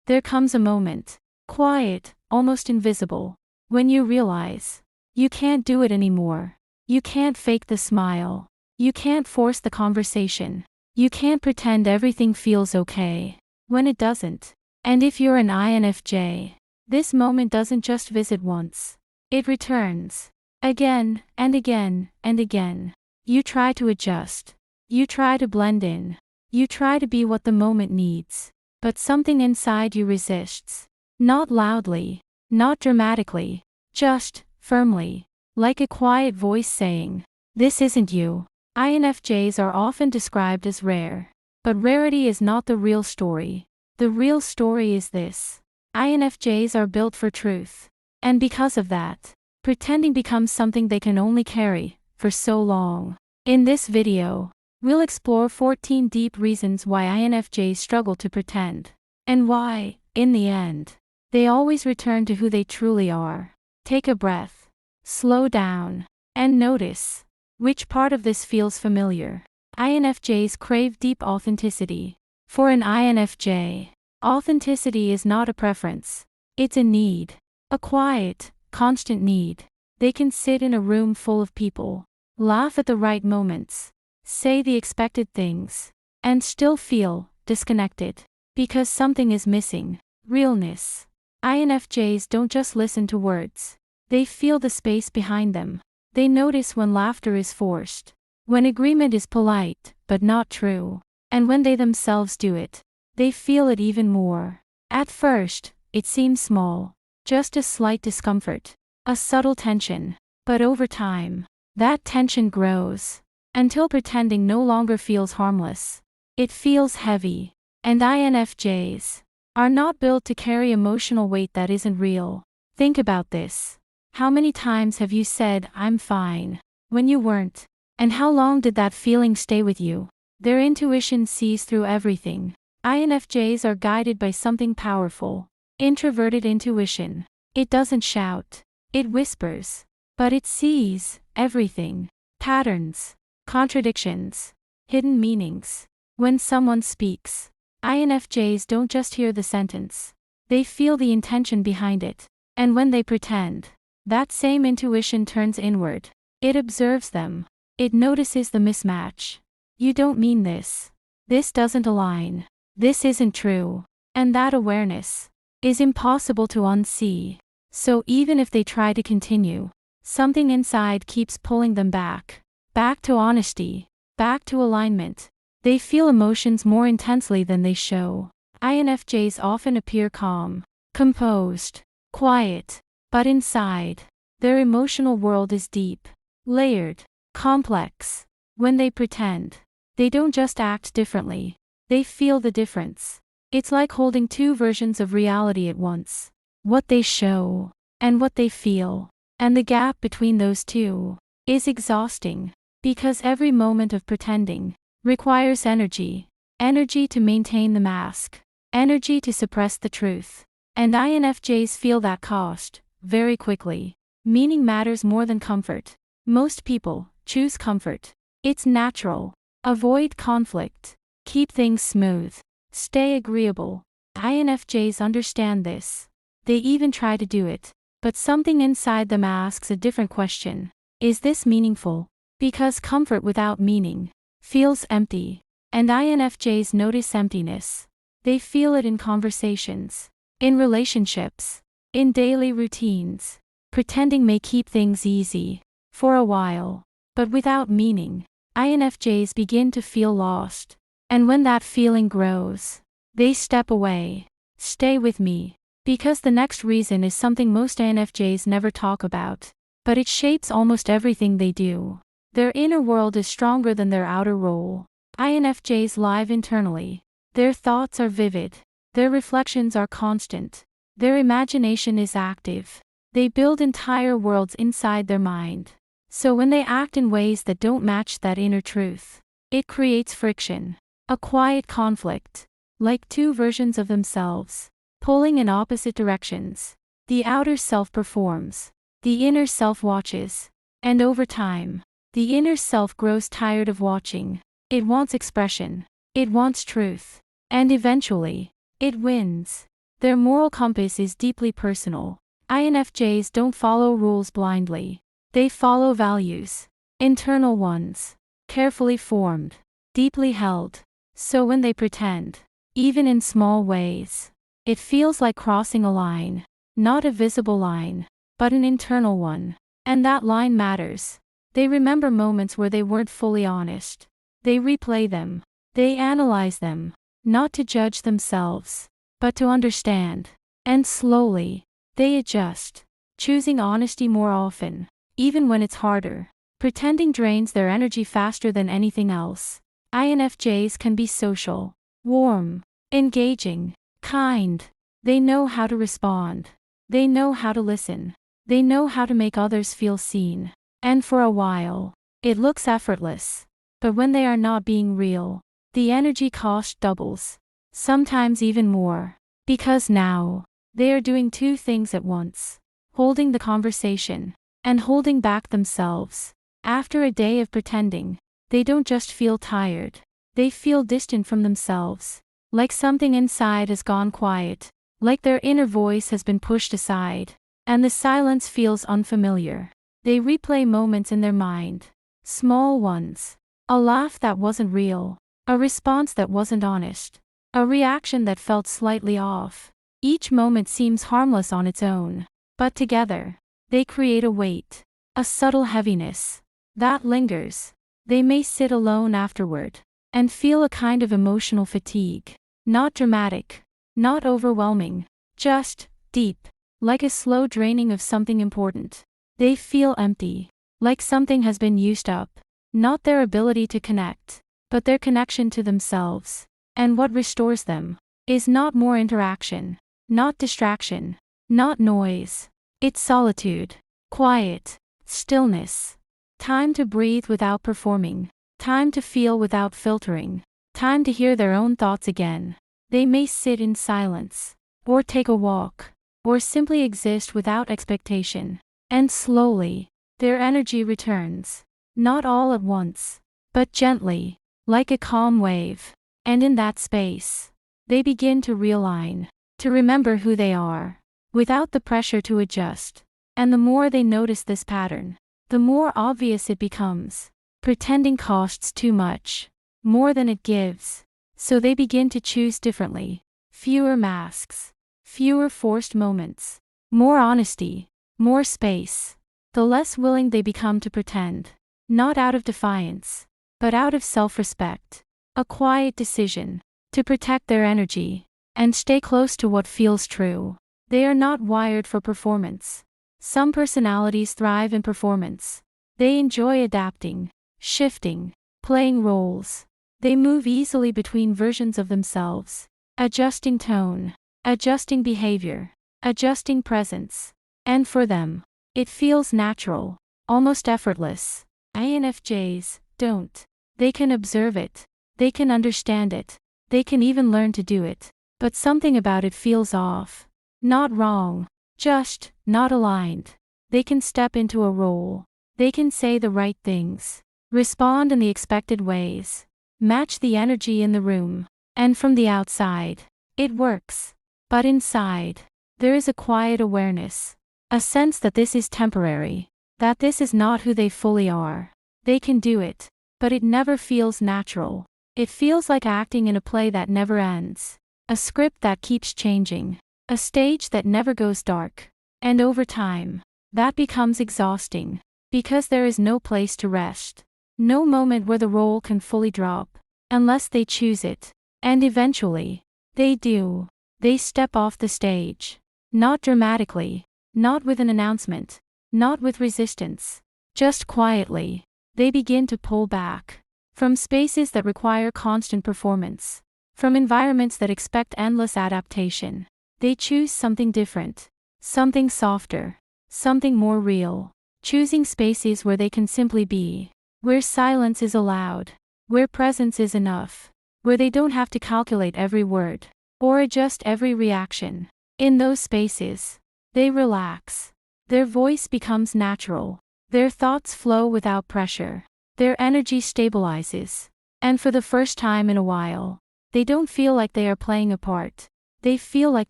there comes a moment, quiet, almost invisible, when you realize you can't do it anymore. You can't fake the smile. You can't force the conversation. You can't pretend everything feels okay when it doesn't. And if you're an INFJ, this moment doesn't just visit once. It returns. Again, and again, and again. You try to adjust. You try to blend in. You try to be what the moment needs. But something inside you resists. Not loudly. Not dramatically. Just, firmly. Like a quiet voice saying, "This isn't you." INFJs are often described as rare. But rarity is not the real story. The real story is this. INFJs are built for truth. And because of that, pretending becomes something they can only carry for so long. In this video, we'll explore 14 deep reasons why INFJs struggle to pretend. And why, in the end, they always return to who they truly are. Take a breath. Slow down. And notice. Which part of this feels familiar? INFJs crave deep authenticity. For an INFJ, authenticity is not a preference. It's a need. A quiet, constant need. They can sit in a room full of people, laugh at the right moments, say the expected things, and still feel disconnected. Because something is missing. Realness. INFJs don't just listen to words. They feel the space behind them. They notice when laughter is forced, when agreement is polite, but not true, and when they themselves do it, they feel it even more. At first, it seems small, just a slight discomfort, a subtle tension, but over time, that tension grows, until pretending no longer feels harmless. It feels heavy, and INFJs are not built to carry emotional weight that isn't real. Think about this. How many times have you said, "I'm fine," when you weren't? And how long did that feeling stay with you? Their intuition sees through everything. INFJs are guided by something powerful. Introverted intuition. It doesn't shout. It whispers. But it sees everything. Patterns. Contradictions. Hidden meanings. When someone speaks, INFJs don't just hear the sentence. They feel the intention behind it. And when they pretend, that same intuition turns inward. It observes them. It notices the mismatch. You don't mean this. This doesn't align. This isn't true. And that awareness is impossible to unsee. So even if they try to continue, something inside keeps pulling them back. Back to honesty. Back to alignment. They feel emotions more intensely than they show. INFJs often appear calm, composed, quiet. But inside, their emotional world is deep, layered, complex. When they pretend, they don't just act differently. They feel the difference. It's like holding two versions of reality at once. What they show, and what they feel. And the gap between those two is exhausting. Because every moment of pretending requires energy. Energy to maintain the mask. Energy to suppress the truth. And INFJs feel that cost very quickly. Meaning matters more than comfort. Most people choose comfort. It's natural. Avoid conflict. Keep things smooth. Stay agreeable. INFJs understand this. They even try to do it. But something inside them asks a different question. Is this meaningful? Because comfort without meaning feels empty. And INFJs notice emptiness. They feel it in conversations, in relationships, in daily routines. Pretending may keep things easy for a while, but without meaning, INFJs begin to feel lost. And when that feeling grows, they step away. Stay with me. Because the next reason is something most INFJs never talk about, but it shapes almost everything they do. Their inner world is stronger than their outer role. INFJs live internally. Their thoughts are vivid. Their reflections are constant. Their imagination is active. They build entire worlds inside their mind. So when they act in ways that don't match that inner truth, it creates friction. A quiet conflict. Like two versions of themselves, pulling in opposite directions. The outer self performs. The inner self watches. And over time, the inner self grows tired of watching. It wants expression. It wants truth. And eventually, it wins. Their moral compass is deeply personal. INFJs don't follow rules blindly. They follow values. Internal ones. Carefully formed. Deeply held. So when they pretend, even in small ways, it feels like crossing a line. Not a visible line, but an internal one. And that line matters. They remember moments where they weren't fully honest. They replay them. They analyze them. Not to judge themselves, but to understand. And slowly, they adjust, choosing honesty more often, even when it's harder. Pretending drains their energy faster than anything else. INFJs can be social, warm, engaging, kind. They know how to respond. They know how to listen. They know how to make others feel seen. And for a while, it looks effortless. But when they are not being real, the energy cost doubles. Sometimes even more. Because now, they are doing two things at once. Holding the conversation, and holding back themselves. After a day of pretending, they don't just feel tired. They feel distant from themselves. Like something inside has gone quiet. Like their inner voice has been pushed aside. And the silence feels unfamiliar. They replay moments in their mind. Small ones. A laugh that wasn't real. A response that wasn't honest. A reaction that felt slightly off. Each moment seems harmless on its own. But together, they create a weight. A subtle heaviness. That lingers. They may sit alone afterward. And feel a kind of emotional fatigue. Not dramatic. Not overwhelming. Just deep. Like a slow draining of something important. They feel empty. Like something has been used up. Not their ability to connect, but their connection to themselves. And what restores them is not more interaction. Not distraction. Not noise. It's solitude. Quiet. Stillness. Time to breathe without performing. Time to feel without filtering. Time to hear their own thoughts again. They may sit in silence. Or take a walk. Or simply exist without expectation. And slowly, their energy returns. Not all at once. But gently. Like a calm wave. And in that space, they begin to realign. To remember who they are. Without the pressure to adjust. And the more they notice this pattern, the more obvious it becomes. Pretending costs too much. More than it gives. So they begin to choose differently. Fewer masks. Fewer forced moments. More honesty. More space. The less willing they become to pretend. Not out of defiance, but out of self-respect. A quiet decision. To protect their energy. And stay close to what feels true. They are not wired for performance. Some personalities thrive in performance. They enjoy adapting, shifting, playing roles. They move easily between versions of themselves. Adjusting tone. Adjusting behavior. Adjusting presence. And for them, it feels natural. Almost effortless. INFJs don't. They can observe it. They can understand it. They can even learn to do it. But something about it feels off. Not wrong. Just not aligned. They can step into a role. They can say the right things. Respond in the expected ways. Match the energy in the room. And from the outside, it works. But inside, there is a quiet awareness. A sense that this is temporary. That this is not who they fully are. They can do it. But it never feels natural. It feels like acting in a play that never ends. A script that keeps changing. A stage that never goes dark. And over time, that becomes exhausting. Because there is no place to rest. No moment where the role can fully drop. Unless they choose it. And eventually, they do. They step off the stage. Not dramatically. Not with an announcement. Not with resistance. Just quietly. They begin to pull back. From spaces that require constant performance. From environments that expect endless adaptation. They choose something different. Something softer. Something more real. Choosing spaces where they can simply be. Where silence is allowed. Where presence is enough. Where they don't have to calculate every word. Or adjust every reaction. In those spaces, they relax. Their voice becomes natural. Their thoughts flow without pressure. Their energy stabilizes. And for the first time in a while, they don't feel like they are playing a part. They feel like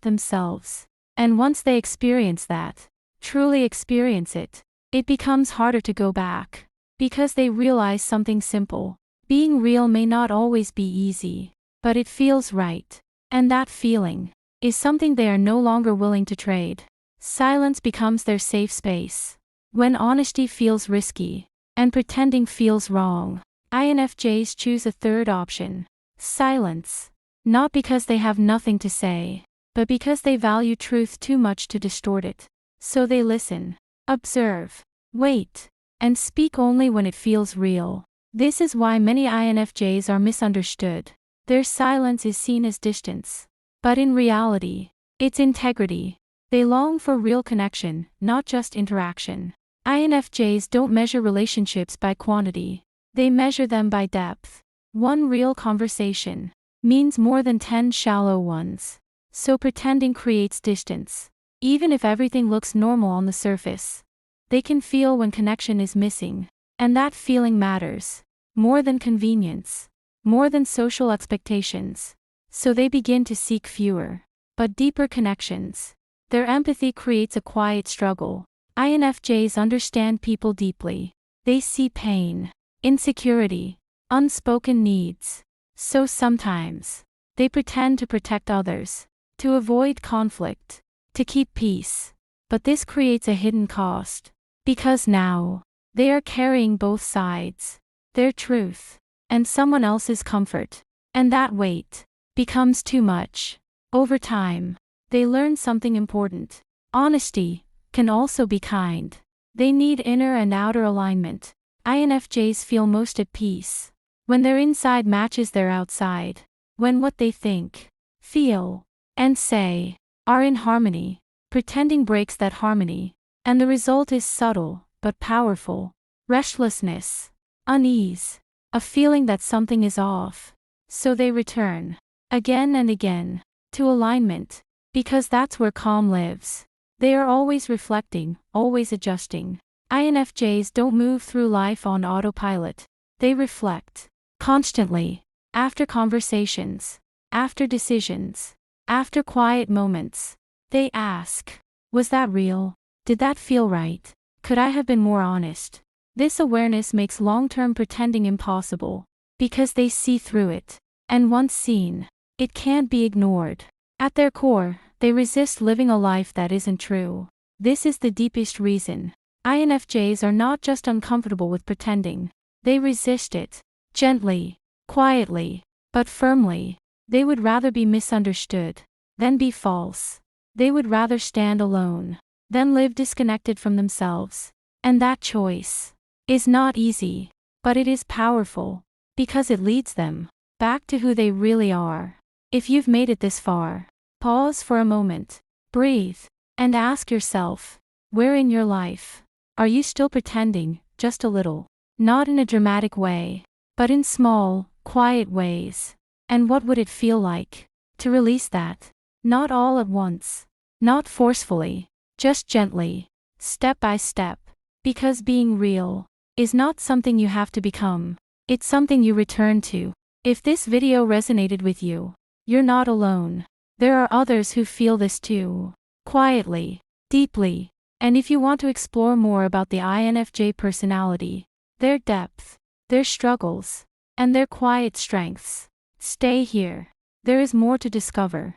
themselves. And once they experience that, truly experience it, it becomes harder to go back. Because they realize something simple. Being real may not always be easy, but it feels right. And that feeling is something they are no longer willing to trade. Silence becomes their safe space. When honesty feels risky, and pretending feels wrong, INFJs choose a third option: silence. Not because they have nothing to say, but because they value truth too much to distort it. So they listen, observe, wait, and speak only when it feels real. This is why many INFJs are misunderstood. Their silence is seen as distance. But in reality, it's integrity. They long for real connection, not just interaction. INFJs don't measure relationships by quantity. They measure them by depth. One real conversation means more than 10 shallow ones. So pretending creates distance. Even if everything looks normal on the surface, they can feel when connection is missing. And that feeling matters. More than convenience. More than social expectations. So they begin to seek fewer, but deeper connections. Their empathy creates a quiet struggle. INFJs understand people deeply. They see pain, insecurity, unspoken needs. So sometimes, they pretend to protect others, to avoid conflict, to keep peace. But this creates a hidden cost. Because now, they are carrying both sides. Their truth, and someone else's comfort. And that weight becomes too much. Over time, they learn something important. Honesty can also be kind. They need inner and outer alignment. INFJs feel most at peace when their inside matches their outside. When what they think, feel, and say are in harmony. Pretending breaks that harmony. And the result is subtle, but powerful. Restlessness, unease, a feeling that something is off. So they return, again and again, to alignment. Because that's where calm lives. They are always reflecting, always adjusting. INFJs don't move through life on autopilot. They reflect, constantly, after conversations, after decisions, after quiet moments. They ask, was that real? Did that feel right? Could I have been more honest? This awareness makes long-term pretending impossible. Because they see through it. And once seen, it can't be ignored. At their core, they resist living a life that isn't true. This is the deepest reason. INFJs are not just uncomfortable with pretending. They resist it. Gently, quietly, but firmly. They would rather be misunderstood than be false. They would rather stand alone than live disconnected from themselves. And that choice is not easy, but it is powerful. Because it leads them back to who they really are. If you've made it this far, pause for a moment, breathe, and ask yourself, where in your life are you still pretending, just a little? Not in a dramatic way, but in small, quiet ways. And what would it feel like to release that? Not all at once, not forcefully, just gently, step by step. Because being real is not something you have to become. It's something you return to. If this video resonated with you, you're not alone. There are others who feel this too. Quietly, deeply. And if you want to explore more about the INFJ personality, their depth, their struggles, and their quiet strengths, stay here. There is more to discover.